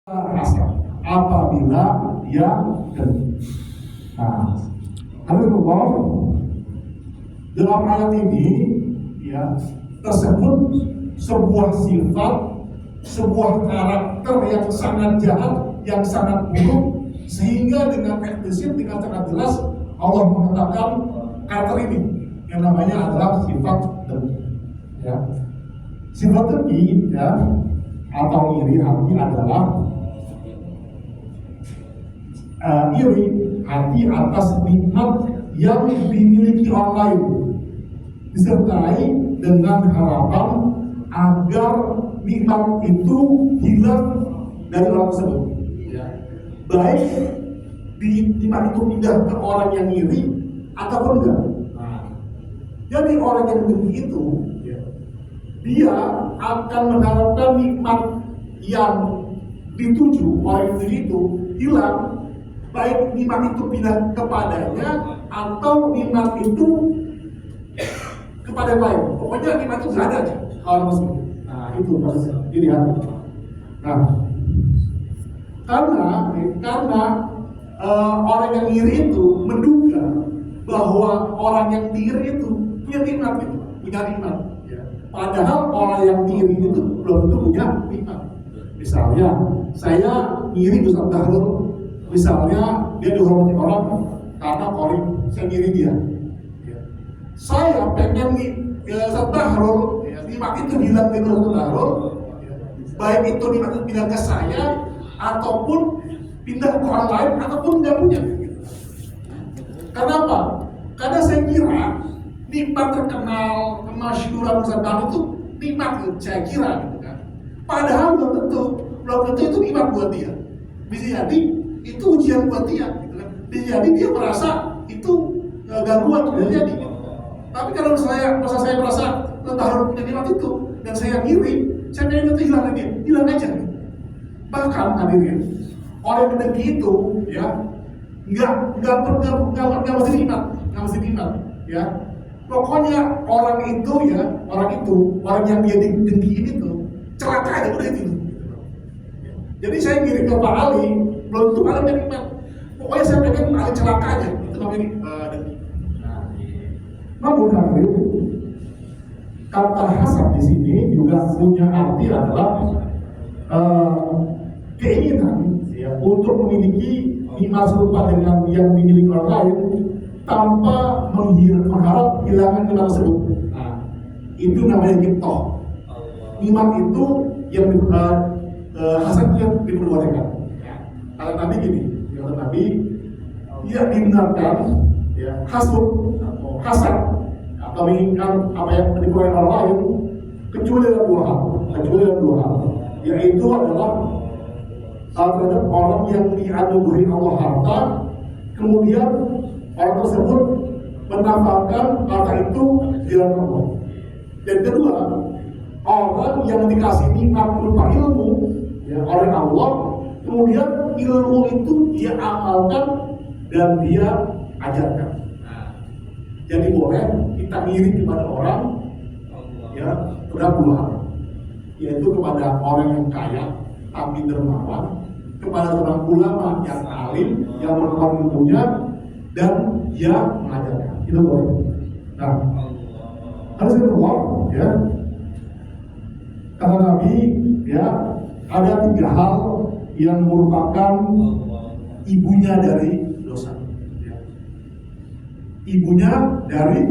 hasan apabila dia genit. Nah, Allah dalam ayat ini ya tersebut sebuah sifat, sebuah karakter yang sangat jahat, yang sangat buruk, sehingga dengan eksplisit, dengan sangat jelas Allah mengatakan karakter ini yang namanya adalah sifat dengki. Ya. Sifat dengki ya atau iri hati adalah iri hati atas nikmat yang dimiliki orang lain, disertai dengan harapan agar nikmat itu hilang dari orang tersebut. Baik nikmat itu pindah ke orang yang iri ataupun enggak. Jadi orang yang dengki itu dia akan mengharapkan nikmat yang dituju orang itu hilang, baik nikmat itu pindah kepadanya atau nikmat itu kepada yang lain. Pokoknya nikmat itu nggak ada aja orang tersebut. Nah itu harus dilihat. Nah karena orang yang iri itu menduga bahwa orang yang iri itu punya nikmat itu, punya nikmat. Padahal orang yang iri itu belum tentu punya nikmat. Misalnya saya iri Ustaz Dahrul, misalnya dia dihormati orang karena korin, saya iri dia. Saya pengen nih Ustaz Dahrul, nikmat itu hilang dari Ustaz Dahrul, baik itu nikmat itu pindah ke saya ataupun pindah ke orang lain ataupun nggak punya. Kenapa? Karena saya kira nikmat terkenal, kemasyhuran Ustaz Dahrul itu nikmat, saya kira gitu kan. Padahal belum tentu itu nikmat buat dia. Bisa jadi itu ujian buat dia, gitu kan. Bisa jadi dia merasa itu gangguan, bisa jadi. Tapi kalau saya merasa Ustaz Dahrul punya nikmat itu dan saya ngiri, saya pengen itu hilang aja. Bahkan hadirin, orang yang dengki itu ya nggak mesti nikmat, ya. Pokoknya orang yang dia dengki ini tuh celaka aja udah itu. Jadi saya ngiri ke Pak Ali, belum tentu Ali punya nikmat. Pokoknya saya pengen Ali celaka aja, itu namanya dengki. Namun hadirin, kata hasad di sini juga punya arti adalah keinginan ya, untuk memiliki nikmat serupa dengan yang dimiliki orang lain tanpa mengharap hilangan nikmat tersebut. Nah, itu namanya ghibthah. Nikmat itu yang hasad itu yang diperbolehkan. Kata Nabi gini, kata Nabi, tidak dibenarkan ya, hasud atau hasad atau menginginkan apa yang diperoleh orang lain kecuali dalam dua hal, yaitu adalah terhadap orang yang dianugerahi Allah harta, kemudian orang tersebut menafkahkan harta itu di jalan Allah. Dan kedua, orang yang dikasih nikmat berupa ilmu ya, oleh Allah, kemudian ilmu itu dia amalkan dan dia ajarkan. Jadi boleh kita iri kepada orang ya terhadap dua hal, yaitu kepada orang yang kaya tapi dermawan, kepada seorang ulama yang alim yang mengenal ilmunya dan dia mengajarkan. Itu boleh. Nah, harus Allah ya. Kata Nabi ya, ada 3 hal yang merupakan ibunya dari dosa. Ibunya dari